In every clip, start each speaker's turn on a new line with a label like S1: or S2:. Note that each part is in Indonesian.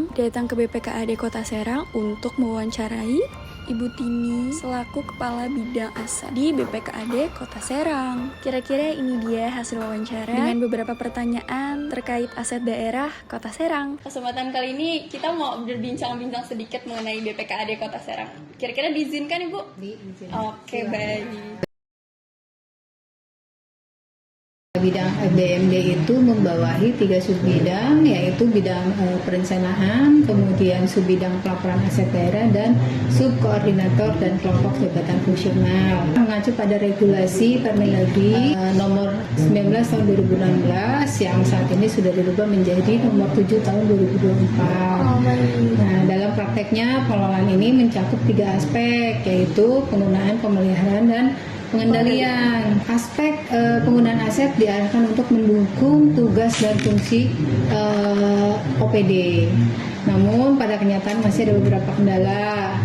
S1: Serang datang ke BPKAD Kota Serang untuk mewawancarai Ibu Tini selaku Kepala Bidang Aset di BPKAD Kota Serang. Kira-kira ini dia hasil wawancara dengan beberapa pertanyaan terkait aset daerah Kota Serang. Kesempatan kali ini kita mau berbincang-bincang sedikit mengenai BPKAD Kota Serang. Kira-kira diizinkan Ibu? Diizinkan. Oke, baik.
S2: Bidang BMD itu membawahi 3 subbidang, yaitu bidang perencanaan, kemudian subbidang pelaporan aset daerah, dan subkoordinator dan kelompok jabatan fungsional. Mengacu pada regulasi Permendagri nomor 19 tahun 2016 yang saat ini sudah dirubah menjadi nomor 7 tahun 2024. Nah, dalam prakteknya pengelolaan ini mencakup 3 aspek, yaitu penggunaan, pemeliharaan, dan pengendalian. Aspek penggunaan aset diarahkan untuk mendukung tugas dan fungsi OPD. Namun pada kenyataan masih ada beberapa kendala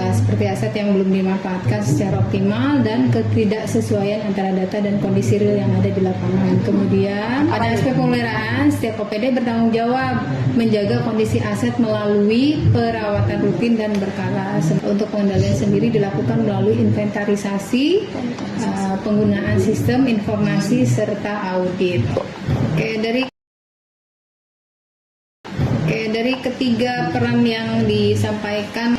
S2: seperti aset yang belum dimanfaatkan secara optimal dan ketidaksesuaian antara data dan kondisi real yang ada di lapangan. Kemudian pada aspek pemeliharaan, setiap OPD bertanggung jawab menjaga kondisi aset melalui perawatan rutin dan berkala. Untuk pengendalian sendiri dilakukan melalui inventarisasi, penggunaan sistem informasi serta audit. Dari ketiga peran yang disampaikan,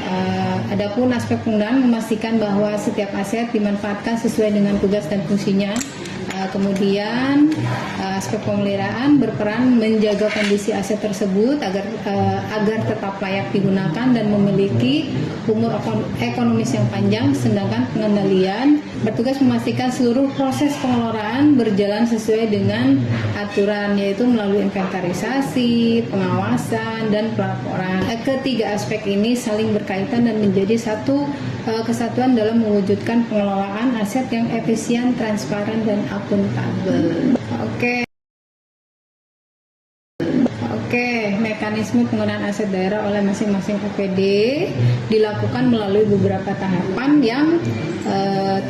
S2: adapun aspek penggunaan memastikan bahwa setiap aset dimanfaatkan sesuai dengan tugas dan fungsinya. Kemudian aspek pemeliharaan berperan menjaga kondisi aset tersebut agar tetap layak digunakan dan memiliki umur ekonomis yang panjang. Sedangkan pengendalian bertugas memastikan seluruh proses pengelolaan berjalan sesuai dengan aturan, yaitu melalui inventarisasi, pengawasan, dan pelaporan. Ketiga aspek ini saling berkaitan dan menjadi satu kesatuan dalam mewujudkan pengelolaan aset yang efisien, transparan, dan akuntabel. Mekanisme penggunaan aset daerah oleh masing-masing OPD dilakukan melalui beberapa tahapan yang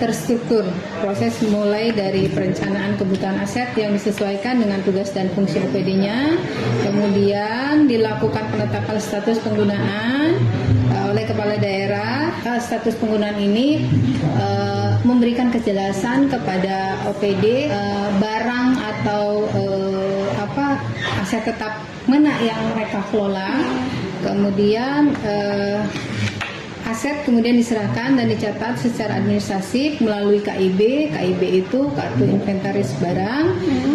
S2: terstruktur. Proses mulai dari perencanaan kebutuhan aset yang disesuaikan dengan tugas dan fungsi OPD-nya, kemudian dilakukan penetapan status penggunaan oleh kepala daerah. Status penggunaan ini memberikan kejelasan kepada OPD barang atau aset tetap mana yang mereka kelola. Kemudian aset kemudian diserahkan dan dicatat secara administratif melalui KIB. KIB itu kartu inventaris barang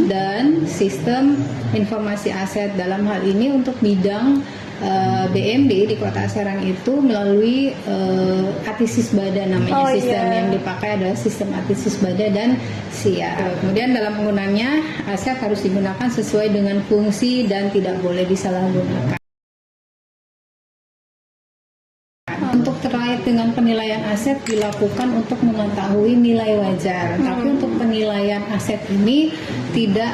S2: dan sistem informasi aset. Dalam hal ini untuk bidang BMD di Kota Serang itu melalui Atisisbada namanya. Sistem yang dipakai adalah sistem Atisisbada dan SIA. Kemudian dalam penggunaannya aset harus digunakan sesuai dengan fungsi dan tidak boleh disalahgunakan. Untuk terkait dengan penilaian aset dilakukan untuk mengetahui nilai wajar, tapi untuk penilaian aset ini tidak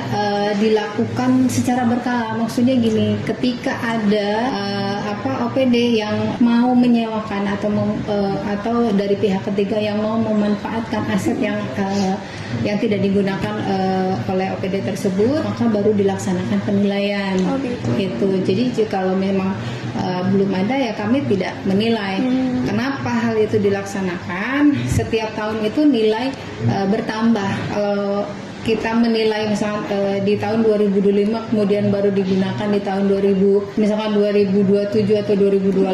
S2: dilakukan secara berkala. Maksudnya gini, ketika ada OPD yang mau menyewakan atau dari pihak ketiga yang mau memanfaatkan aset yang tidak digunakan oleh OPD tersebut, maka baru dilaksanakan penilaian. Gitu. Jadi kalau memang belum ada, ya kami tidak menilai. Kenapa hal itu dilaksanakan? Setiap tahun itu nilai bertambah. Kalau kita menilai misalnya di tahun 2025 kemudian baru digunakan di tahun 2027 atau 2028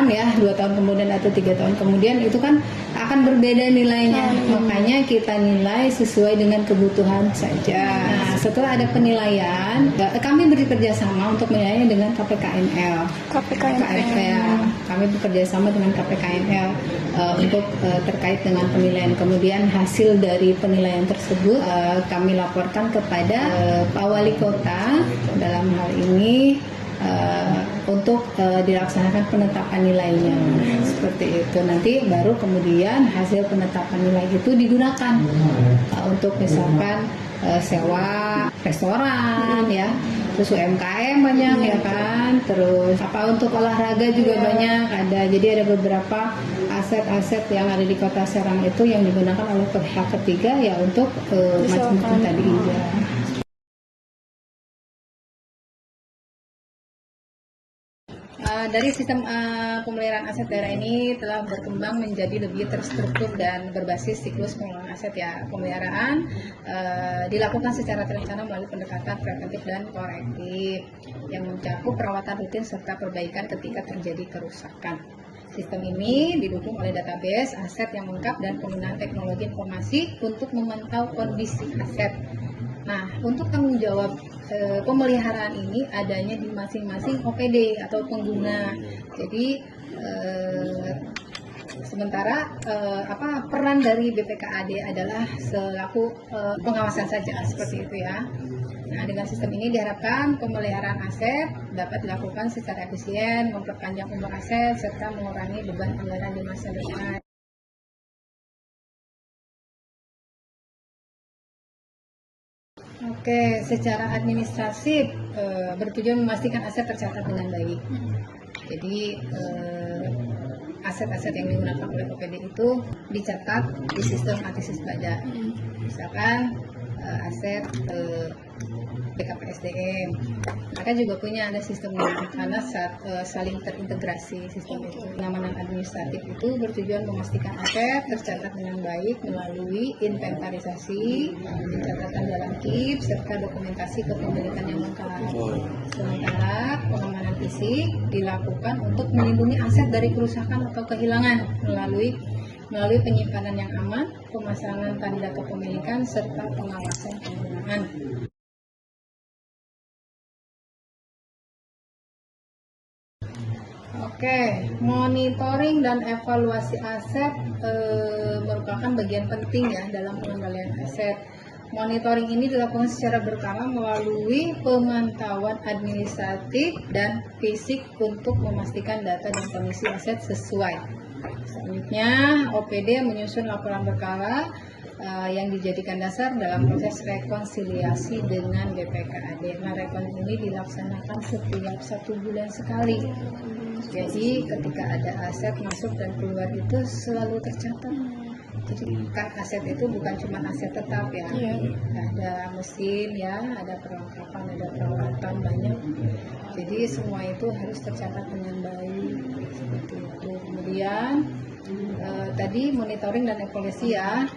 S2: ya, 2 tahun kemudian atau 3 tahun kemudian, itu kan akan berbeda nilainya. Makanya kita nilai sesuai dengan kebutuhan saja. Nah, setelah ada penilaian, kami bekerja sama untuk menilai dengan KPKNL. Kami bekerja sama dengan KPKNL untuk terkait dengan penilaian. Kemudian hasil dari penilaian tersebut kami laporkan kepada Pak Wali Kota dalam hal ini untuk dilaksanakan penetapan nilainya. Seperti itu. Nanti baru kemudian hasil penetapan nilai itu digunakan untuk misalkan sewa restoran ya, terus UMKM banyak ya kan, terus untuk olahraga juga banyak ada. Jadi ada beberapa aset-aset yang ada di Kota Serang itu yang digunakan oleh pihak ketiga ya untuk macam-macam tadi ya. dari sistem pemeliharaan aset daerah ini telah berkembang menjadi lebih terstruktur dan berbasis siklus pengelolaan aset ya. Pemeliharaan dilakukan secara terencana melalui pendekatan preventif dan korektif yang mencakup perawatan rutin serta perbaikan ketika terjadi kerusakan. Sistem ini didukung oleh database aset yang lengkap dan penggunaan teknologi informasi untuk memantau kondisi aset. Nah, untuk tanggung jawab pemeliharaan ini adanya di masing-masing OPD atau pengguna. Jadi sementara peran dari BPKAD adalah selaku pengawasan saja seperti itu ya. Nah, dengan sistem ini diharapkan pemeliharaan aset dapat dilakukan secara efisien, memperpanjang umur aset serta mengurangi beban anggaran di masa depan. Oke, secara administratif bertujuan memastikan aset tercatat dengan baik. Jadi aset-aset yang digunakan oleh OPD itu dicatat di sistem analisis pajak. Misalkan aset BKPSDM, mereka juga punya ada sistemnya karena saling terintegrasi sistem itu. Pengamanan administratif itu bertujuan memastikan aset tercatat dengan baik melalui inventarisasi, pencatatan dalam KIP, serta dokumentasi kepemilikan yang lengkap. Sementara pengamanan fisik dilakukan untuk melindungi aset dari kerusakan atau kehilangan melalui penyimpanan yang aman, pemasangan tanda kepemilikan, serta pengawasan penggunaan. Oke, monitoring dan evaluasi aset merupakan bagian penting ya dalam pengendalian aset. Monitoring ini dilakukan secara berkala melalui pemantauan administratif dan fisik untuk memastikan data dan kondisi aset sesuai. Selanjutnya, OPD menyusun laporan berkala yang dijadikan dasar dalam proses rekonsiliasi dengan BPKAD. Nah, rekon ini dilaksanakan setiap 1 bulan sekali. Jadi ketika ada aset masuk dan keluar itu selalu tercatat. Jadi kan aset itu bukan cuma aset tetap ya, ada mesin ya, ada perlengkapan, ada peralatan banyak. Jadi semua itu harus tercatat dengan baik seperti itu. Kemudian tadi monitoring dan evaluasi ya.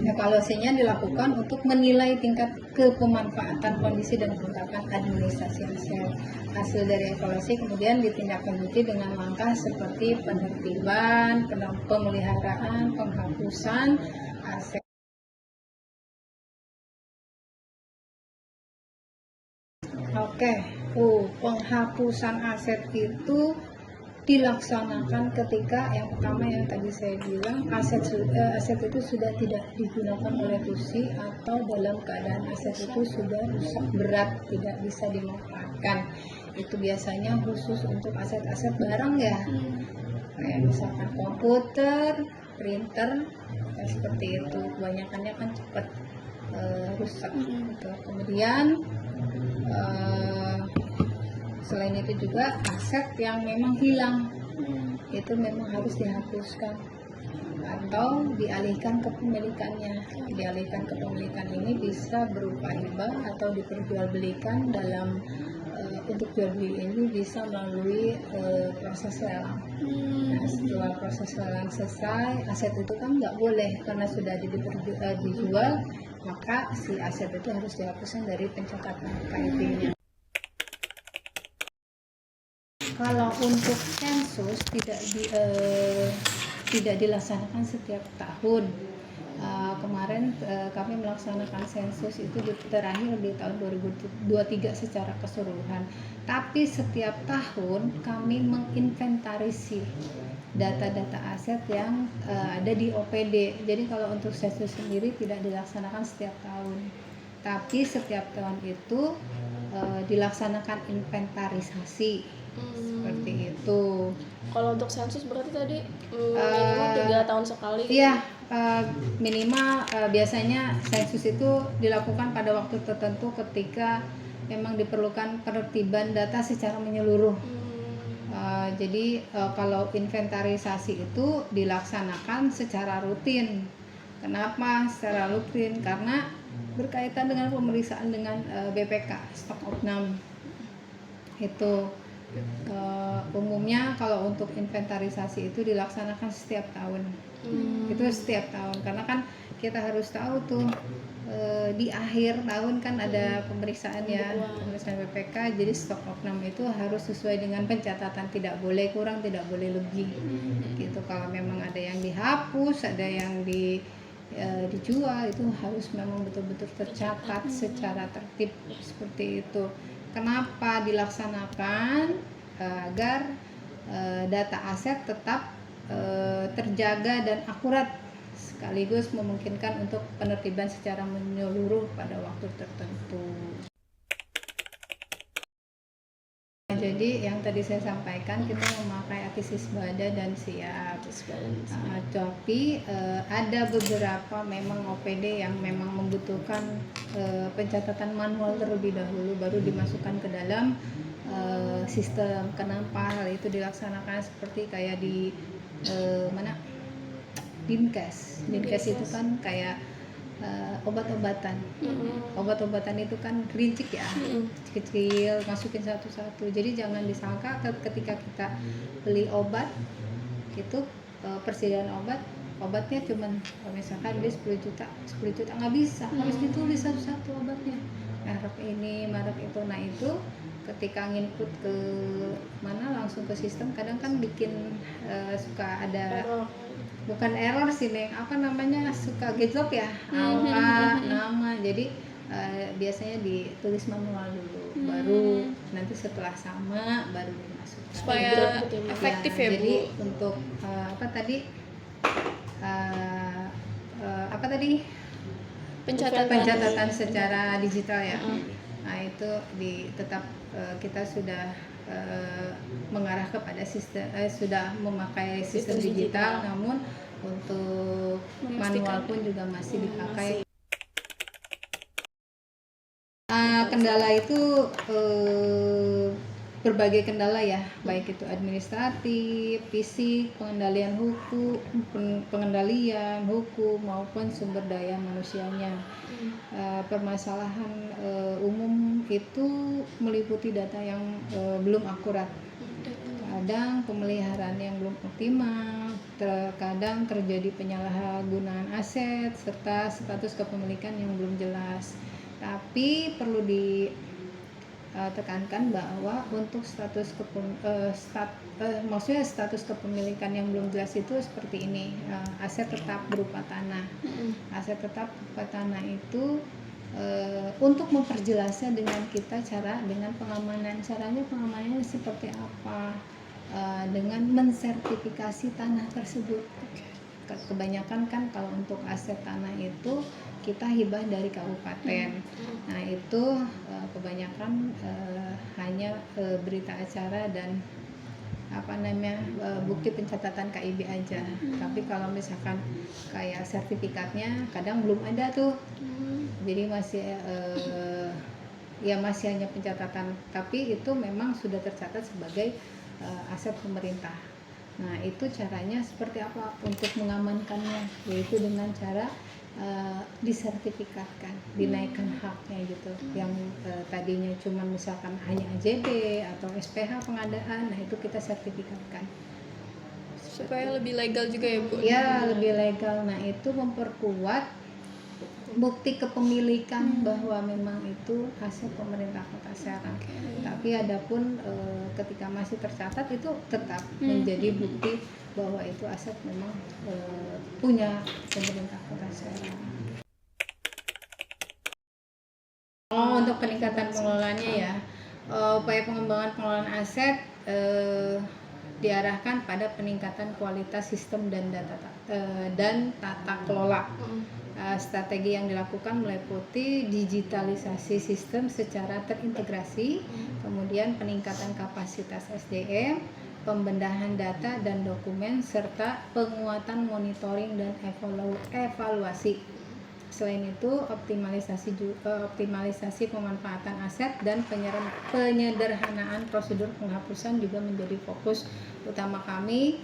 S2: Evaluasinya dilakukan untuk menilai tingkat kepemanfaatan kondisi dan kelengkapan administrasi aset. Hasil dari evaluasi kemudian ditindaklanjuti dengan langkah seperti penertiban, pemeliharaan, penghapusan aset. Oke, penghapusan aset itu dilaksanakan ketika yang pertama yang tadi saya bilang aset itu sudah tidak digunakan oleh fungsi atau dalam keadaan aset itu sudah rusak berat tidak bisa dimanfaatkan. Itu biasanya khusus untuk aset-aset barang ya, kayak misalkan komputer, printer, seperti itu. Kebanyakannya kan cepat rusak. Gitu. Kemudian selain itu juga aset yang memang hilang itu memang harus dihapuskan atau dialihkan kepemilikannya. Dialihkan kepemilikan ini bisa berupa hibah atau diperjualbelikan dalam untuk jual beli ini bisa melalui proses lelang. Nah, setelah proses lelang selesai, aset itu kan nggak boleh karena sudah dijual, maka si aset itu harus dihapuskan dari pencatatan KIP-nya. Kalau untuk sensus tidak dilaksanakan setiap tahun. Kemarin kami melaksanakan sensus itu terakhir di tahun 2023 secara keseluruhan. Tapi setiap tahun kami menginventarisir data-data aset yang ada di OPD. Jadi kalau untuk sensus sendiri tidak dilaksanakan setiap tahun. Tapi setiap tahun itu dilaksanakan inventarisasi. Seperti itu.
S3: Kalau untuk sensus berarti tadi minimal 3 tahun sekali.
S2: Iya, minimal biasanya sensus itu dilakukan pada waktu tertentu ketika memang diperlukan penertiban data secara menyeluruh. Jadi kalau inventarisasi itu dilaksanakan secara rutin. Kenapa secara rutin? Karena berkaitan dengan pemeriksaan dengan BPK stok opnam itu. Umumnya kalau untuk inventarisasi itu dilaksanakan setiap tahun. Itu setiap tahun karena kan kita harus tahu tuh di akhir tahun kan ada pemeriksaan pemeriksaan BPK, jadi stok opnam itu harus sesuai dengan pencatatan, tidak boleh kurang, tidak boleh lebih gitu. Kalau memang ada yang dihapus, ada yang dijual, itu harus memang betul-betul tercatat secara tertib seperti itu. Kenapa dilaksanakan? Agar data aset tetap terjaga dan akurat, sekaligus memungkinkan untuk penertiban secara menyeluruh pada waktu tertentu. Jadi yang tadi saya sampaikan, kita memakai Akisisbada dan Siap. Tapi ada beberapa memang OPD yang memang membutuhkan pencatatan manual terlebih dahulu baru dimasukkan ke dalam sistem. Kenapa hal itu dilaksanakan seperti kayak di Dinkes itu kan kayak obat-obatan. Obat-obatan itu kan rincik ya, kecil, masukin satu-satu. Jadi jangan disangka ketika kita beli obat itu persediaan obatnya cuman misalkan beli 10 juta nggak bisa, harus ditulis satu-satu obatnya, merek ini, merek itu. Nah itu ketika nginput ke mana langsung ke sistem, kadang kan bikin suka ada bukan error sih Neng, apa namanya, suka gejlok ya, nama. Jadi biasanya ditulis manual dulu, baru nanti setelah sama baru dimasukkan
S1: supaya efektif ya Bu.
S2: Jadi untuk apa tadi pencatatan secara digital ya. Nah itu tetap kita sudah mengarah kepada sistem, sudah memakai sistem digital, namun untuk manual pun juga masih dipakai. Kendala itu berbagai kendala ya, baik itu administratif, fisik, pengendalian hukum maupun sumber daya manusianya. Permasalahan umum itu meliputi data yang belum akurat, kadang pemeliharaan yang belum optimal, terkadang terjadi penyalahgunaan aset, serta status kepemilikan yang belum jelas. Tapi perlu ditekankan bahwa untuk status kepemilikan yang belum jelas itu seperti ini, aset tetap berupa tanah. Aset tetap berupa tanah itu untuk memperjelasnya dengan kita dengan pengamanan. Caranya pengamanannya seperti apa? Dengan mensertifikasi tanah tersebut. Kebanyakan kan kalau untuk aset tanah itu kita hibah dari kabupaten. Nah itu kebanyakan hanya berita acara dan bukti pencatatan KIB aja. Tapi kalau misalkan kayak sertifikatnya kadang belum ada tuh. Jadi masih hanya pencatatan, tapi itu memang sudah tercatat sebagai aset pemerintah. Nah itu caranya seperti apa untuk mengamankannya, yaitu dengan cara disertifikatkan, dinaikkan haknya gitu. Yang tadinya cuma misalkan hanya AJB atau SPH pengadaan, nah itu kita sertifikatkan
S1: supaya lebih legal juga ya Bu.
S2: Ya lebih legal. Nah itu memperkuat bukti kepemilikan bahwa memang itu aset pemerintah Kota Serang. Tapi adapun ketika masih tercatat itu tetap menjadi bukti bahwa itu aset memang punya pemerintah Kota Serang. Untuk peningkatan pengelolaannya ya, upaya pengembangan pengelolaan aset diarahkan pada peningkatan kualitas sistem dan tata kelola. Strategi yang dilakukan meliputi digitalisasi sistem secara terintegrasi, kemudian peningkatan kapasitas SDM, pembendahan data dan dokumen, serta penguatan monitoring dan evaluasi. Selain itu, optimalisasi pemanfaatan aset dan penyederhanaan prosedur penghapusan juga menjadi fokus utama kami.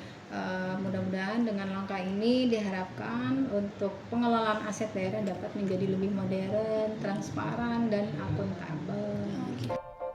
S2: Mudah-mudahan dengan langkah ini diharapkan untuk pengelolaan aset daerah dapat menjadi lebih modern, transparan, dan akuntabel.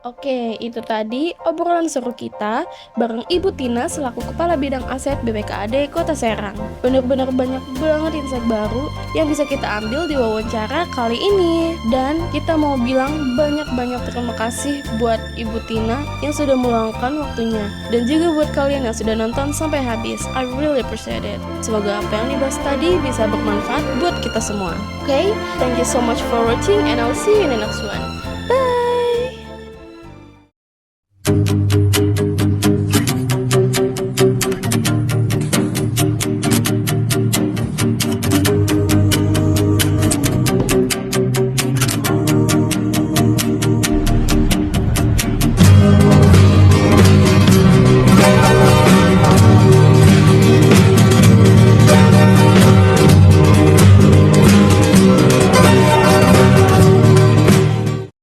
S3: Oke, itu tadi obrolan seru kita bareng Ibu Tina selaku Kepala Bidang Aset BPKAD Kota Serang. Bener-bener banyak banget insight baru yang bisa kita ambil di wawancara kali ini. Dan kita mau bilang banyak-banyak terima kasih buat Ibu Tina yang sudah meluangkan waktunya. Dan juga buat kalian yang sudah nonton sampai habis. I really appreciate it. Semoga apa yang dibahas tadi bisa bermanfaat buat kita semua. Oke, thank you so much for watching and I'll see you in the next one.